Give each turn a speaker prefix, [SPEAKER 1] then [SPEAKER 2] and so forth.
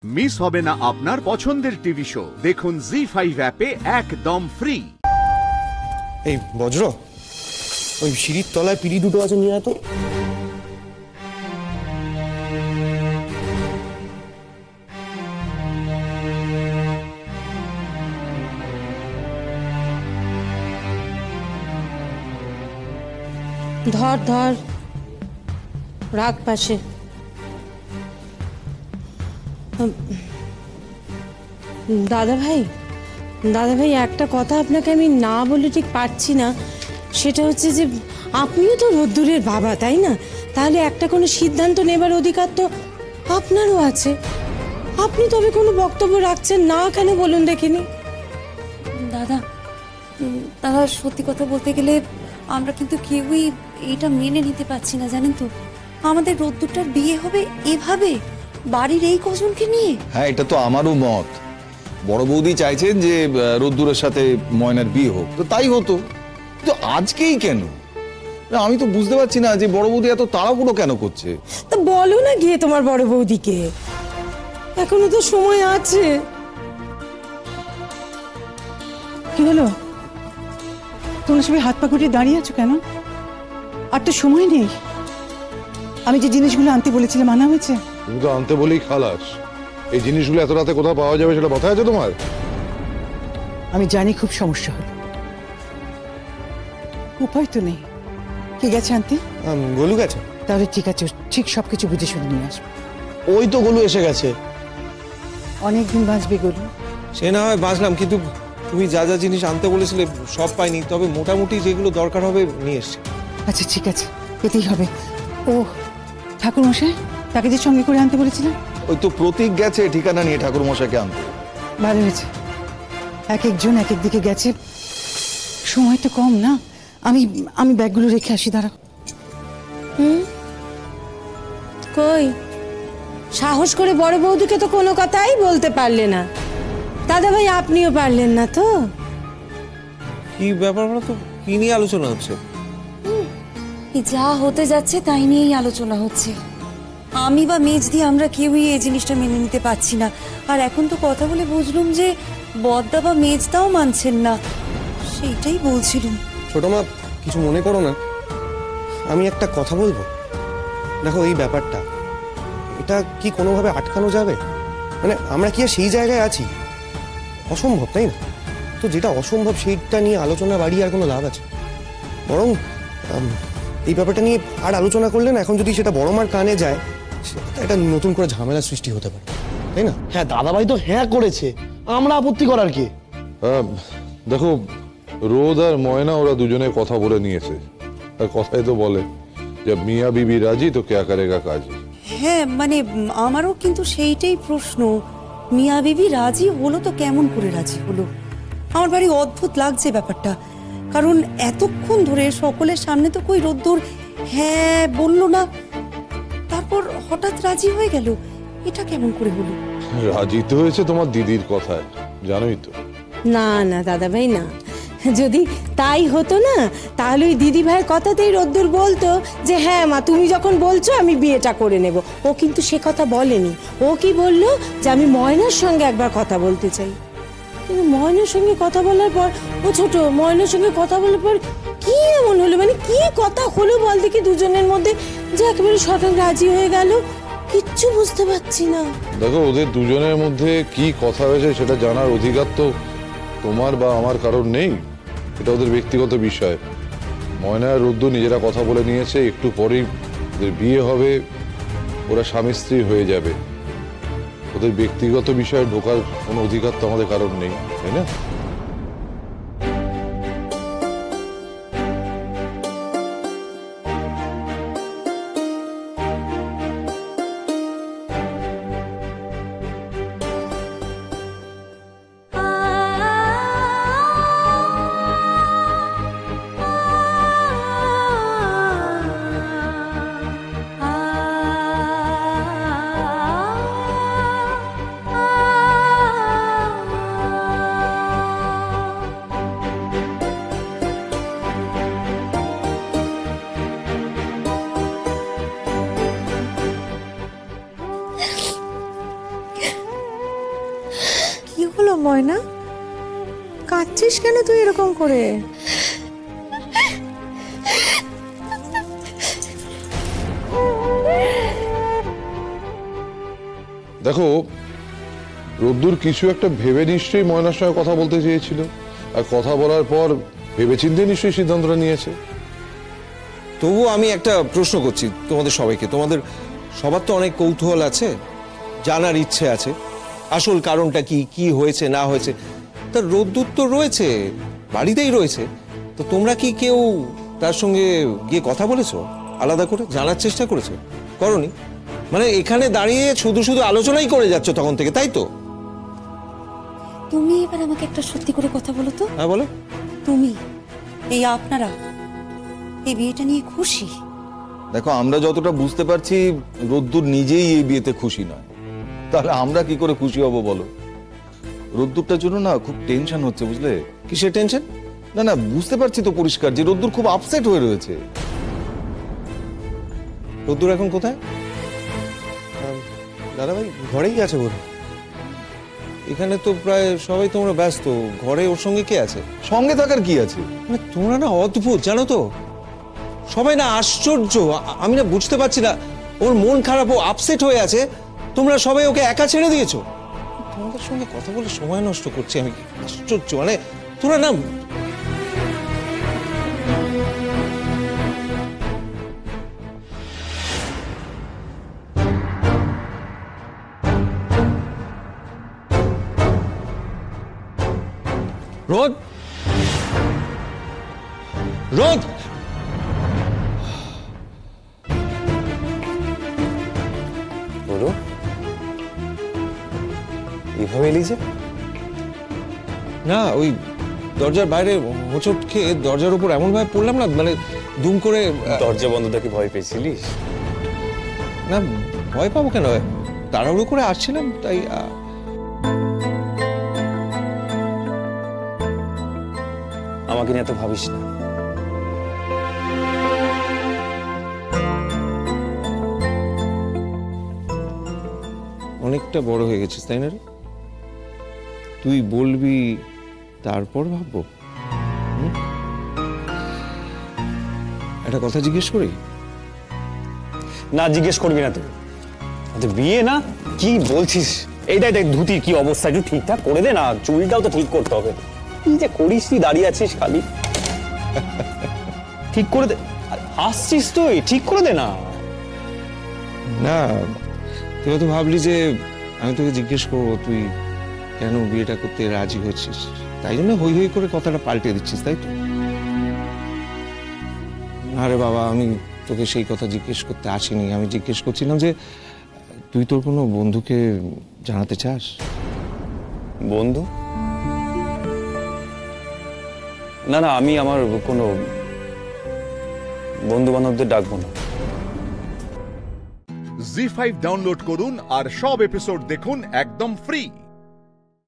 [SPEAKER 1] Miss হবে না আপনার পছন্দের টিভি শো। দেখুন জি5 অ্যাপে একদম ফ্রি।
[SPEAKER 2] এই বজ্র, ওই সিঁড়ির তলায় পিড়ি দুটো আছে, নিয়ে তো।
[SPEAKER 3] ধর ধর, রাখ পাশে। দাদা ভাই, একটা কথা আপনাকে আমি না বলে ঠিক পারছি না। সেটা হচ্ছে যে আপনিও তো রোদ্দুরের বাবা, তাই না? তাহলে একটা কোনো সিদ্ধান্ত নেবার অধিকার তো আপনারও আছে। আপনি তবে কোনো বক্তব্য রাখছেন না কেন বলুন দেখিনি?
[SPEAKER 4] দাদা, সত্যি কথা বলতে গেলে আমরা কিন্তু কেউই এটা মেনে নিতে পারছি না, জানেন তো। আমাদের রোদ্দুরটার বিয়ে হবে এভাবে, বাড়ির এই কজনকে নিয়ে।
[SPEAKER 5] হ্যাঁ, এটা তো আমারও মত। বড় বৌদি চাইছেন যে রোদ্দুরের সাথে ময়নার বিয়ে হোক, তো তাই হতো। তো আজকেই কেন? আমি তো বুঝতে পারছি না যে বড় বৌদি এত তাড়াহুড়ো কেন করছে।
[SPEAKER 3] তা বলো না গিয়ে তোমার বড় বৌদিকে, এখনো তো সময় আছে।
[SPEAKER 6] কি হলো? তোমরা সবাই হাত পা গুটিয়ে দাঁড়িয়ে আছো কেন? আর তো সময় নেই। আমি যে জিনিসগুলো আনতে বলেছিলাম আনা হয়েছে?
[SPEAKER 7] তুমি তো আনতে বলেই খালাস। এই জিনিসগুলো এত রাতে কোথাও পাওয়া যাবে সেটা মাথায় আছে তোমার?
[SPEAKER 6] আমি জানি খুব সমস্যা হলো, উপায় তো নেই। কে গেছে আনতে?
[SPEAKER 2] গোলু গেছে।
[SPEAKER 6] তাহলে ঠিক আছে, ঠিক সবকিছু বুঝে শুনে নিয়ে আসবে।
[SPEAKER 2] ওই তো গোলু এসে গেছে।
[SPEAKER 6] অনেকদিন বাঁচবে গোলু।
[SPEAKER 2] সে না হয় বাঁচলাম, কিন্তু তুমি যা যা জিনিস আনতে বলেছিলে সব পাইনি, তবে মোটামুটি যেগুলো দরকার হবে নিয়ে এসছি।
[SPEAKER 6] আচ্ছা ঠিক আছে, পেতেই হবে। ও ঠাকুর মশাই, তাকে যে সঙ্গে করে আনতে বলেছিলাম?
[SPEAKER 5] ওই তো প্রতীক গেছে ঠিকানা নিয়ে ঠাকুর মশাইকে আনতে।
[SPEAKER 6] ভালো হয়েছে, এক একজন এক এক দিকে গেছে, সময় তো কম না। আমি ব্যাগগুলো রেখে আসি, দাঁড়াও।
[SPEAKER 3] কই, সাহস করে বড় বৌদিকে তো কোনো কথাই বলতে পারলে না। দাদা ভাই, আপনিও পারলেন না তো?
[SPEAKER 2] কি ব্যাপার বলো তো, কি নিয়ে আলোচনা হচ্ছে?
[SPEAKER 4] যা হতে যাচ্ছে তাই নিয়েই আলোচনা হচ্ছে। আমি বা মেজদি আমরা কেউই এই জিনিসটা মেনে নিতে পারছি না। আর এখন তো কথা বলে বুঝলুম যে বদ্দা বা মেজদাও মানছেন না। সেইটাই বলছিলাম।
[SPEAKER 2] ছোট মা, কিছু মনে করো না, আমি একটা কথা বলবো। দেখো, এই ব্যাপারটা, এটা কি কোনোভাবে আটকানো যাবে? মানে আমরা কি আর সেই জায়গায় আছি? অসম্ভব, তাই না? তো যেটা অসম্ভব সেইটা নিয়ে আলোচনা বাড়িয়ে আর কোনো লাভ আছে? বরং এই ব্যাপারটা নিয়ে আর আলোচনা করলে না, এখন যদি সেটা বড় মার কানে যায়, এটা নতুন করে ঝামেলার সৃষ্টি হতে পারে, তাই না?
[SPEAKER 8] হ্যাঁ, দাদাভাই তো হ্যাঁ করেছে, আমরা আপত্তি করার কি?
[SPEAKER 7] দেখো, রোদ আর ময়না ওরা দুজনে কথা বলে নিয়েছে। আর কথাই তো বলে যে মিয়া বিবি রাজি তো ক্যা করেগা কাজী।
[SPEAKER 4] হ্যাঁ, মানে আমারও কিন্তু সেইটাই প্রশ্ন। মিয়া বিবি রাজি হলো তো কেমন করে রাজি হলো? আমার বাড়ি অদ্ভুত লাগছে ব্যাপারটা। কারণ এতক্ষণ ধরে সকলের সামনে তো কই রোদ্দুর হ্যাঁ বললো না, তারপর হঠাৎ রাজি হয়ে গেল। এটা কেমন করে হলো?
[SPEAKER 7] রাজি তো হয়েছে তোমার দিদির কথায়, জানোই তো।
[SPEAKER 3] না না দাদা ভাই, না। যদি তাই হতো না, তাহলে ওই দিদি ভাইয়ের কথাতেই রোদ্দুর বলতো যে হ্যাঁ মা, তুমি যখন বলছো আমি বিয়েটা করে নেব। ও কিন্তু সে কথা বলেনি। ও কি বললো যে আমি ময়নার সঙ্গে একবার কথা বলতে চাই। কিন্তু ময়নার সঙ্গে কথা বলার পর, ও ছোট, ময়নার সঙ্গে কথা বলার পর কি এমন হলো, মানে কি কথা হলো বল দেখি দুজনের মধ্যে যে একেবারে শতাং রাজি হয়ে গেল? কিচ্ছু বুঝতে পারছি না।
[SPEAKER 7] দেখো, ওদের দুজনের মধ্যে কি কথা হয়েছে সেটা জানার অধিকার তো তোমার বা আমার কারণ নেই। এটা ওদের ব্যক্তিগত বিষয়। ময়না আর রুদ্দু নিজেরা কথা বলে নিয়েছে, একটু পরেই ওদের বিয়ে হবে, ওরা স্বামী স্ত্রী হয়ে যাবে। ওদের ব্যক্তিগত বিষয়ে ঢোকার কোনো অধিকার তো আমাদের কারণ নেই, তাই না?
[SPEAKER 3] ময়না, কাঁদছিস কেন তুই এরকম করে?
[SPEAKER 7] দেখো, রোদ্দুর কিছু একটা ভেবে নিশ্চয়ই ময়নার সঙ্গে কথা বলতে চেয়েছিল, আর কথা বলার পর ভেবেচিন্তে নিশ্চয়ই সিদ্ধান্তটা নিয়েছে।
[SPEAKER 2] তবু আমি একটা প্রশ্ন করছি তোমাদের সবাইকে, তোমাদের সবার তো অনেক কৌতূহল আছে, জানার ইচ্ছে আছে আসল কারণটা কি, কি হয়েছে না হয়েছে। তার রোদ্দুর তো রয়েছে, বাড়িতেই রয়েছে, তো তোমরা কি কেউ তার সঙ্গে গিয়ে কথা বলেছো, আলাদা করে জানার চেষ্টা করেছো? করনি? মানে এখানে দাঁড়িয়ে শুধু শুধু আলোচনাই করে যাচ্ছ তখন থেকে, তাই তো?
[SPEAKER 4] তুমি এবার আমাকে একটা সত্যি করে কথা বলো তো।
[SPEAKER 2] হ্যাঁ বলো।
[SPEAKER 4] তুমি, এই আপনারা এই বিয়েটা নিয়ে খুশি?
[SPEAKER 5] দেখো, আমরা যতটা বুঝতে পারছি রোদ্দুর নিজেই এই বিয়েতে খুশি নয়, তাহলে আমরা কি করে খুশি হব বলো? রোদ্দুরটার জন্য না খুব টেনশন হচ্ছে, বুঝলে?
[SPEAKER 2] কিসের টেনশন?
[SPEAKER 5] না না, বুঝতে পারছি তো পরিষ্কার যে রোদ্দুর খুব আপসেট হয়ে রয়েছে।
[SPEAKER 2] রোদ্দুর এখন কোথায়? দাদা ভাই ঘরেই আছে বলে। এখানে তো প্রায় সবাই তোমরা ব্যস্ত, ঘরে ওর সঙ্গে কে আছে?
[SPEAKER 5] সঙ্গে থাকার কি আছে?
[SPEAKER 2] মানে তোমরা না অদ্ভুত, জানো তো, সবাই না আশ্চর্য। আমি না বুঝতে পারছি না, ওর মন খারাপ, ও আপসেট হয়ে আছে, তোমরা সবাই ওকে একা ছেড়ে দিয়েছো। তোমাদের সঙ্গে কথা বলে সময় নষ্ট করছি আমি, আশ্চর্য। মানে তোমরা না, রোদ, রোদ, বলো, এভাবে এলি যে? না, ওই দরজার বাইরে হোঁচট খেয়ে দরজার উপর এমন ভাবে পড়লাম না, মানে দুম করে।
[SPEAKER 9] দরজা বন্ধ দেখে ভয় পেয়েছিলিস?
[SPEAKER 2] না, ভয় পাবো কেন, তাড়াহুড়ো করে আসছিলাম তাই।
[SPEAKER 9] আমাকে নিয়ে এত ভাবিস না।
[SPEAKER 2] অনেকটা বড় হয়ে গেছিস, তাই না রে? তুই বলবি তারপর ভাববো। একটা কথা জিজ্ঞেস করি?
[SPEAKER 9] না, জিজ্ঞেস করবি না তুই। বিয়ে না, কি বলছিস? এইটাই দেখ ধুতির কি অবস্থা, একটু ঠিকঠাক করে দে না, চুলটাও তো ঠিক করতে হবে। কি যে করিস, তুই দাঁড়িয়ে আছিস খালি। ঠিক করে দে, আসছিস তুই, ঠিক করে দে না।
[SPEAKER 2] না, তুই তো ভাবলি যে আমি তোকে জিজ্ঞেস করবো তুই কেন বিয়েটা করতে রাজি হচ্ছিস, তাই জন্য হই হই করে কথাটা পাল্টে দিচ্ছিস, তাই তো? আরে বাবা, আমি তোকে সেই কথা জিজ্ঞেস করতে আসিনি। আমি জিজ্ঞেস করছিলাম যে তুই তোর কোনো বন্ধুকে জানাতে চাস?
[SPEAKER 9] বন্ধু? না না, আমি আমার কোনো বন্ধু বান্ধবদের ডাকবো না।
[SPEAKER 1] জি5 ডাউনলোড করুন আর সব এপিসোড দেখুন একদম ফ্রি।